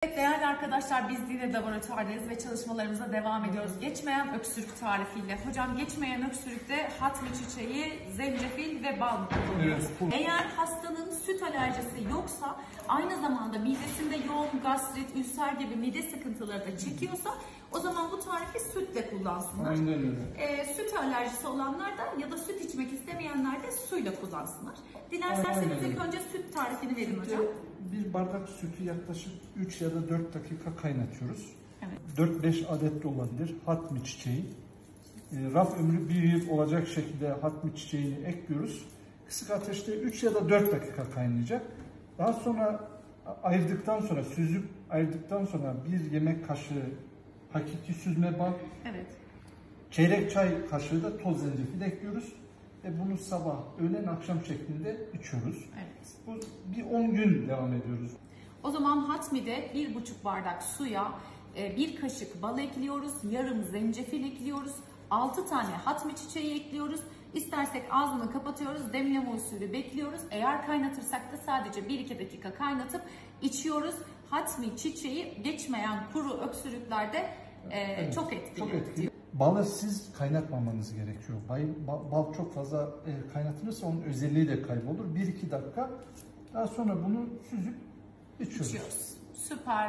Evet değerli arkadaşlar, biz yine laboratuvardayız ve çalışmalarımıza devam ediyoruz. Geçmeyen öksürük tarifiyle. Hocam geçmeyen öksürükte hatmi çiçeği, zencefil ve bal kullanıyoruz. Evet. Eğer hastanın süt alerjisi yoksa, aynı zamanda midesinde yoğun gastrit, ülser gibi mide sıkıntıları da çekiyorsa o zaman bu tarifi sütle kullansınlar. Aynen öyle. Süt alerjisi olanlar da ya da süt içmek istemeyenler de suyla kullansınlar. Dilerseniz ilk önce süt tarifini verin hocam. Bir bardak sütü yaklaşık 3 ya da 4 dakika kaynatıyoruz. Evet. 4-5 adet de olabilir. Hatmi çiçeği. Raf ömrü 1 yıl olacak şekilde hatmi çiçeğini ekliyoruz. Kısık ateşte 3 ya da 4 dakika kaynayacak. Daha sonra ayırdıktan sonra, süzüp ayırdıktan sonra 1 yemek kaşığı hakiki süzme bal, Evet. çeyrek çay kaşığı da toz zencefil ekliyoruz. Ve bunu sabah, öğlen, akşam şeklinde içiyoruz. Evet. Bu bir 10 gün devam ediyoruz. O zaman hatmide 1,5 bardak suya 1 kaşık bal ekliyoruz, yarım zencefil ekliyoruz, 6 tane hatmi çiçeği ekliyoruz. İstersek ağzını kapatıyoruz, demleme usulü bekliyoruz. Eğer kaynatırsak da sadece 1-2 dakika kaynatıp içiyoruz. Hatmi çiçeği geçmeyen kuru öksürüklerde Evet, çok etkili. Çok etkili. Balı siz kaynatmamanız gerekiyor. Bal çok fazla kaynatılırsa onun özelliği de kaybolur. 1-2 dakika. Daha sonra bunu süzüp içiyoruz. Süper.